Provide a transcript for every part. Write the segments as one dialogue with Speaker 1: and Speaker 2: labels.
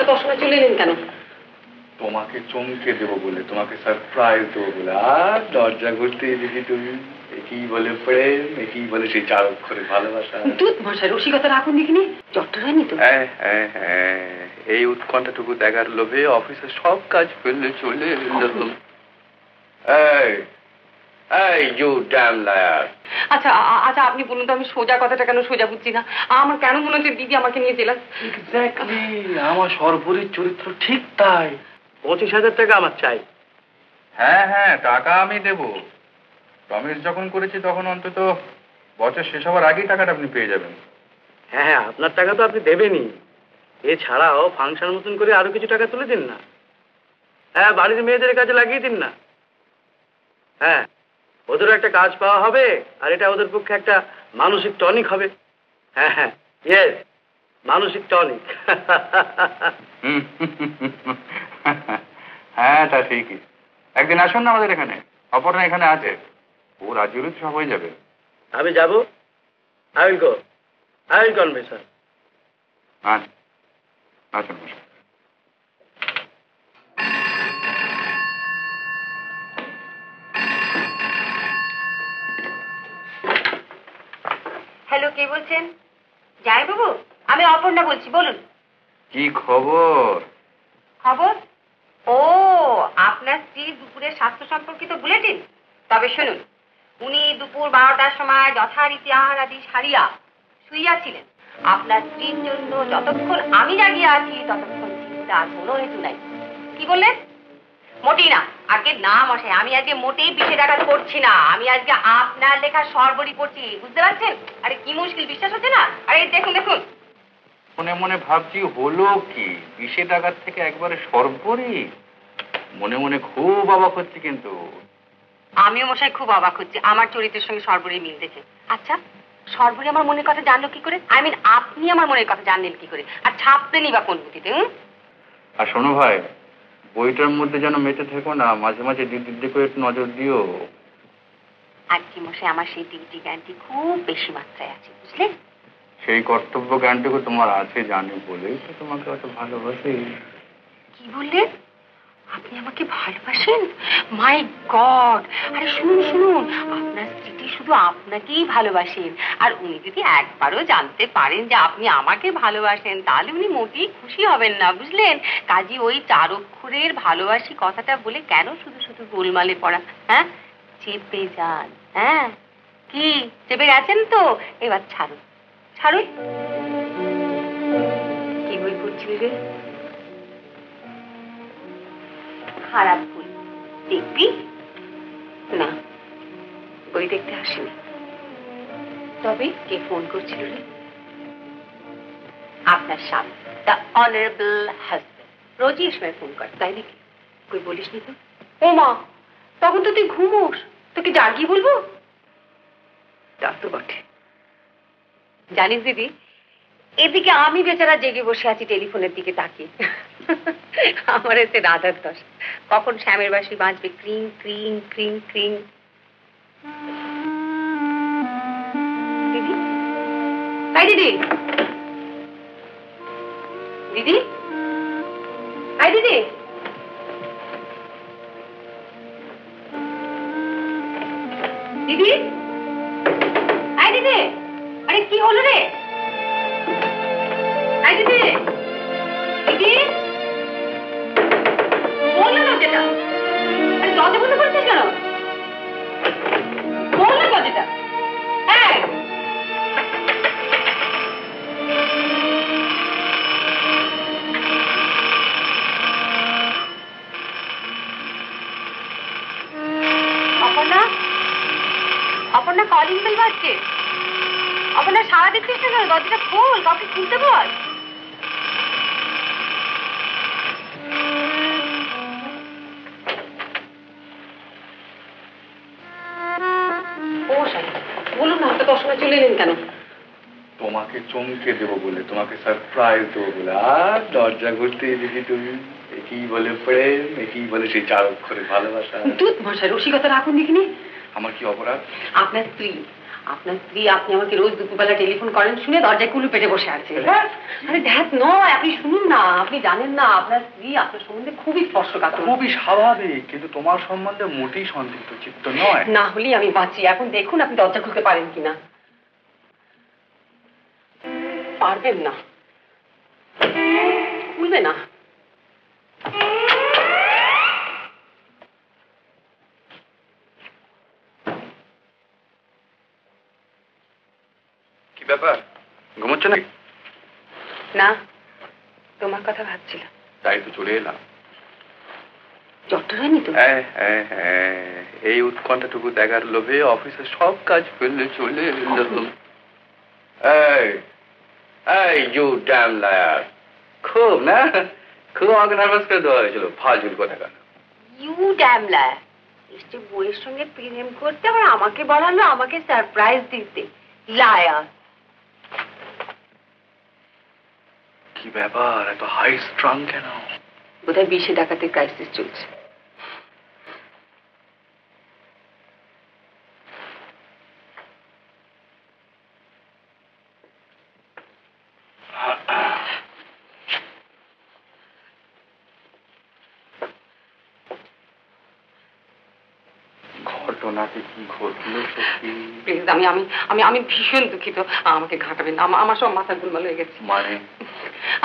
Speaker 1: হঠাৎ অসময় চলে এলেন কেন?
Speaker 2: তোমাকে চমকে দেবো বলে, তোমাকে সারপ্রাইজ দেবো বলে। আর দরজা ঘুরতে দেখি তুমি একই বলে প্রেম, একই বলে সেই 4 অক্ষরে ভালোবাসা।
Speaker 1: দুধ মশাই রসিকতা রাখুন দেখিনি, চট্ট হয়নি তো?
Speaker 2: এই উৎকণ্ঠাটুকু দেখার লোভে অফিসে সব কাজ ফেললে চলে এলাম। এই ইউ ড্যাম লায়ার।
Speaker 1: আচ্ছা আচ্ছা, আপনি বলুন তো, আমি সোজা কথাটা কেন সোজা বুঝছি না? আমার কেন মনে হচ্ছে দিদি আমাকে নিয়ে জেলাস?
Speaker 2: এক্স্যাক্টলি, আমার সর্বরীর চরিত্র ঠিক তাই।
Speaker 3: 25,000 টাকা আমার চাই।
Speaker 2: হ্যাঁ, টাকা আমি দেব। প্রমিস যখন করেছি তখন অন্তত বছর শেষ হওয়ার আগেই টাকাটা আপনি পেয়ে যাবেন।
Speaker 3: হ্যাঁ, আপনার টাকা তো আপনি দেবেনই, এছাড়াও ফাংশন মতন করে আরো কিছু টাকা তুলে দিন না। হ্যাঁ, বাড়ির মেয়েদের কাজে লাগিয়ে দিন না। হ্যাঁ, ওদেরও একটা কাজ পাওয়া হবে, আর এটা ওদের পক্ষে একটা মানসিক টনিক হবে। হ্যাঁ, ইয়েস, মানসিক টনিক।
Speaker 2: হ্যাঁ, তা ঠিকই। একদিন আসুন না আমাদের এখানে, অপর্ণা এখানে আছে, ও রাজি হলে সব হয়ে যাবে।
Speaker 3: আমি যাবো, I will go, I will convey sir.
Speaker 2: আসুন।
Speaker 1: হ্যালো, কে বলছেন? জয় বাবু, আমি অপর্ণা বলছি, বলুন।
Speaker 2: কি খবর?
Speaker 1: খবর? ও, আপনার স্ত্রীর দুপুরের স্বাস্থ্য সম্পর্কিত বুলেটিন? তবে শুনুন, উনি দুপুর 12টার সময় যথারীতি আহার আদি সারিয়া শুইয়াছিলেন। আপনার স্ত্রীর জন্য যতক্ষণ আমি জাগিয়ে আছি ততক্ষণ চিন্তার কোনো হেতু নাই। কি বললেন? মোটেই না, আগে না মশাই, আমি আজকে মোটেই পিছিয়ে ডাকাত করছি না। আমি আজকে আপনার লেখা সর্বরি পড়ছি, বুঝতে পারছেন? আরে কি মুশকিল, বিশ্বাস হচ্ছে না? আরে দেখুন দেখুন।
Speaker 2: মনে মনে ভাবছি হলো কি, 20 টাকার থেকে একবারে সর্বরি। মনে মনে খুব অবাক হচ্ছে কিন্তু।
Speaker 1: আমিও মশাই খুব অবাক হচ্ছি আমার চরিত্রের সঙ্গে সর্বরী মিল দেখে। আচ্ছা, সর্বরী আমার মনের কথা জানলো কি করে? আই মিন, আপনি আমার মনের কথা জানলেন কি করে? আর ছাপতেনি বা কোন বুদ্ধিতে?
Speaker 2: আর শোনো ভাই, বইটার মধ্যে যেন মেতে থেকো না, মাঝে মাঝে দিদি করে একটু নজর দিও।
Speaker 1: আর কি মশাই, আমার সেই ডিউটি জ্ঞানটি খুব বেশি মাত্রায় আছে, বুঝলেন?
Speaker 2: সেই কর্তব্য জ্ঞানটুকু তোমার আছে জানি বলেই তো তোমাকে অত ভালোবাসি।
Speaker 1: কি বললেন? আপনি আমাকে ভালোবাসেন? মাই গড! আরে শুনুন শুনুন, আপনার স্ত্রী শুধু আপনাকেই ভালোবাসেন, আর উনি যদি একবারও জানতে পারেন যে আপনি আমাকে ভালোবাসেন তাহলে উনি মোটেই খুশি হবেন না, বুঝলেন? কাজী ওই 4 অক্ষরের ভালোবাসি কথাটা বলে কেন শুধু শুধু গোলমালে পড়া? হ্যাঁ, চেপে যান। হ্যাঁ, কি চেপে গেছেন তো? এবার ছাড়ুন ছাড়ুন। কি বই পড়ছিলি রে? খারাপ বই দেখবি না? বই দেখতে আসেনি। তবে কে ফোন করছিল রে? আপনার স্বামী, দ্য অনারেবল হাজব্যান্ড। রোজই এই সময় ফোন করে, তাই নাকি? কই বলিস নি তো? ও মা, তখন তো তুই ঘুমোস, তোকে জাগিয়ে বলবো? তা তো বটে। জানিস দিদি, এদিকে আমি বেচারা জেগে বসে আছি টেলিফোনের দিকে তাকিয়ে। আমার এতে রাধার দশ, কখন শ্যামের বাঁশি বাজবে ক্রিং ক্রিং ক্রিং ক্রিং। দিদি, তাই দিদি, দিদি, তাই দিদি, দিদি, তাই দিদি, আরে কি হলো রে? তাই দিদি, দিদি, বললো দরজাটা। আরে দরজা বন্ধ করছিস কেন? বললো দরজাটা। হ্যাঁ, অপর্ণা, অপর্ণা কলিং বেল বাজছে। অপর্ণা সারা দিচ্ছিস না কেন? দরজাটা খোল, কাউকে খুলতে বল। বলুন না, হঠাৎ অসময় চলে এলেন কেন?
Speaker 2: তোমাকে চমকে দেবো বলে, তোমাকে সারপ্রাইজ দেবো বলে। আর দরজা ঘুরতে দেখি তুমি একই বলে প্রেম, একই বলে সেই 4 অক্ষরে ভালোবাসা।
Speaker 1: দুধ মশাই রসিকতা রাখুন দেখিনি।
Speaker 2: আমার কি অপরাধ?
Speaker 1: আপনার স্ত্রী আপনার স্ত্রী আপনি আমাকে রোজ দুপুরবেলা টেলিফোন করেন শুনে দরজায় কুলু পেটে বসে আছে। আরে ধ্যাত নয়, আপনি শুনুন না, আপনি জানেন না আপনার স্ত্রী আপনার সম্বন্ধে খুবই স্পর্শকাতর।
Speaker 2: খুবই স্বাভাবিক, কিন্তু তোমার সম্বন্ধে মোটেই সন্দিগ্ধ চিত্ত নয়।
Speaker 1: না হলেই আমি বাঁচি। এখন দেখুন আপনি দরজা খুলতে পারেন কিনা। পারবেন না, খুলবে না।
Speaker 2: কি ব্যাপার, ঘুমোচ্ছ নাকি?
Speaker 1: না, তোমার কথা ভাবছিলাম।
Speaker 2: তাই তো চলে এলাম।
Speaker 1: জ্বরটা হয়নি তো?
Speaker 2: এই উৎকণ্ঠাটুকু দেখার লোভে অফিসে সব কাজ ফেললে চলে এলাম। এই ইউ ড্যাম লায়ার, খুব না, খুব আমাকে নার্ভাস করে দেওয়া হয়েছিল। ফালতুর কথা কেন?
Speaker 1: ইউ ড্যামলা এসে বইয়ের সঙ্গে প্রেম করতে, আবার আমাকে বলালো আমাকে সারপ্রাইজ দিতে। লায়ার।
Speaker 2: কি ব্যাপার, এত হাই স্ট্রং কেন?
Speaker 1: বোধহয় 20 ডাকাতের ক্রাইসিস চলছে।
Speaker 2: ঘটনাতে কি ঘটলো সত্যি?
Speaker 1: প্লিজ, আমি আমি আমি আমি ভীষণ দুঃখিত, আমাকে ঘাটাবেন না, আমার সব মাথা গোলমাল হয়ে গেছে।
Speaker 2: মানে?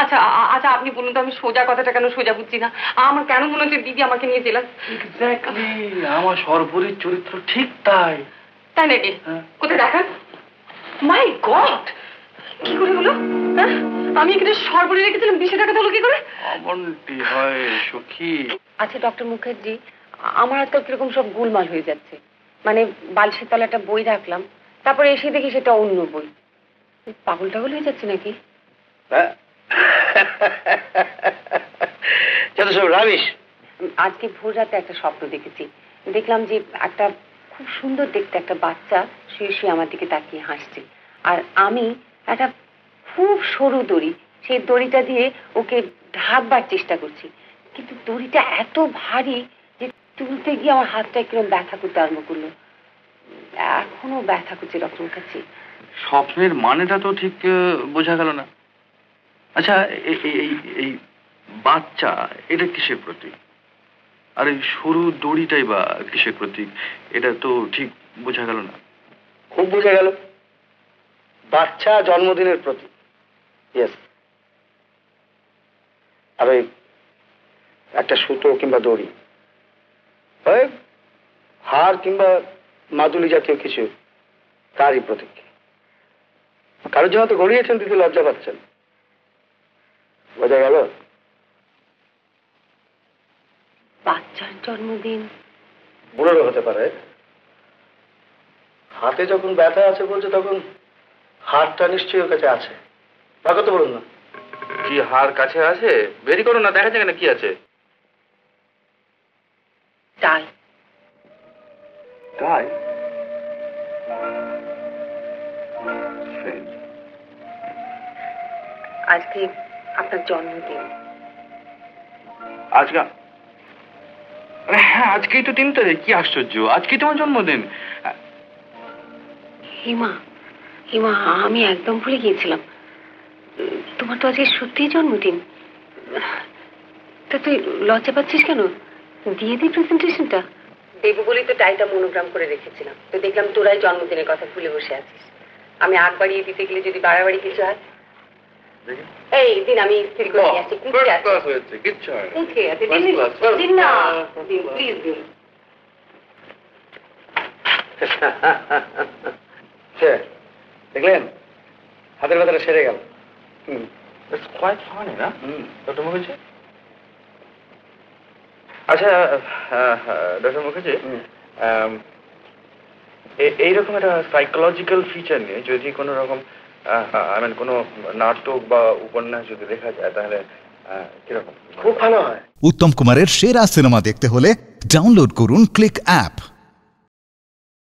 Speaker 1: আচ্ছা আচ্ছা, আপনি বলুন তো, আমি সোজা কথাটা কেন সোজা বুঝছি না? আমার কেন মনে হচ্ছে দিদি আমাকে নিয়ে জেলাস?
Speaker 2: এক্স্যাক্টলি, আমার সর্বরীর চরিত্র ঠিক তাই।
Speaker 1: তাই নাকি? কোথায় দেখান। মাই গড, কি করে হলো? আমি এখানে সর্বরী রেখেছিলাম, 20 টাকা হলো কি করে?
Speaker 2: এমনটি হয় সখী।
Speaker 1: আচ্ছা ডক্টর মুখার্জি, আমার তো কিরকম সব গোলমাল হয়ে যাচ্ছে। মানে বালিশের তলায় একটা বই রাখলাম, তারপরে এসে দেখি সেটা অন্য বই। পাগল টাগল হয়ে যাচ্ছে নাকি?
Speaker 3: যত সব রাবিশ।
Speaker 1: আজকে ভোর রাতে একটা স্বপ্ন দেখেছি। দেখলাম যে একটা খুব সুন্দর দেখতে একটা বাচ্চা শুয়ে শুয়ে আমার দিকে তাকিয়ে হাসছে, আর আমি একটা খুব সরু দড়ি, সেই দড়িটা দিয়ে ওকে ঢাকবার চেষ্টা করছি, কিন্তু দড়িটা এত ভারী যে তুলতে গিয়ে আমার হাতটা কিরকম ব্যথা করতে আরম্ভ করলো। এখনো ব্যথা করছে ডক্টর মুখার্জি।
Speaker 2: স্বপ্নের মানেটা তো ঠিক বোঝা গেল না। আচ্ছা, এই বাচ্চা এটা কিসের প্রতীক? আর এই সরু দড়িটাই বা কিসের প্রতীক? এটা তো ঠিক বোঝা গেল না।
Speaker 3: খুব বোঝা গেল, বাচ্চা জন্মদিনের প্রতীক। ইয়েস। আর ওই একটা সুতো কিংবা দড়ি, ওই হার কিংবা মাদুলি জাতীয় কিছু, তারই প্রতীক। কারোর জন্য তো গড়িয়েছেন, দিদি লজ্জা পাচ্ছেন। বোঝা গেল?
Speaker 1: বাচ্চার জন্মদিন
Speaker 3: বুড়োরও হতে পারে। হাতে যখন ব্যথা আছে বলছে, তখন হাড়টা নিশ্চয়ই ওর কাছে আছে। বাকি তো বলুন না।
Speaker 2: কি হার কাছে আছে? বেরি করো না, দেখা যায় না কি আছে।
Speaker 1: তাই
Speaker 2: তাই
Speaker 1: আজকে আপনার জন্মদিন।
Speaker 2: আজকে? হ্যাঁ, আজকেই তো 3 তারিখ। কি আশ্চর্য, আজকেই তোমার জন্মদিন।
Speaker 1: হিমা, হিমা, আমি একদম ভুলে গিয়েছিলাম, তোমার তো আজকে সত্যিই জন্মদিন। তা তুই লজ্জা পাচ্ছিস কেন? দিয়ে দিই প্রেজেন্টেশনটা। দেবো বলেই তো টাইটা মনোগ্রাম করে রেখেছিলাম, তো দেখলাম তোরাই জন্মদিনের কথা ভুলে বসে আছিস। আমি আগ বাড়িয়ে দিতে গেলে যদি বাড়াবাড়ি কিছু হয়। এই দিন আমি স্থির করে নিয়ে আসি।
Speaker 2: কিচ্ছু হয় না।
Speaker 1: উঠে আছে, দিন না, প্লিজ দিন।
Speaker 3: দেখলেন, হাতের ব্যথাটা সেরে গেল।
Speaker 2: It's quite funny, না ডক্টর মুখার্জি? আচ্ছা ডক্টর মুখার্জি, এইরকম একটা সাইকোলজিক্যাল ফিচার নিয়ে যদি কোনো রকম কোনো নাটক বা উপন্যাস যদি লেখা যায়, তাহলে কিরকম?
Speaker 3: খুব ভালো হয়।
Speaker 4: উত্তম কুমারের সেরা সিনেমা দেখতে হলে ডাউনলোড করুন ক্লিক অ্যাপ।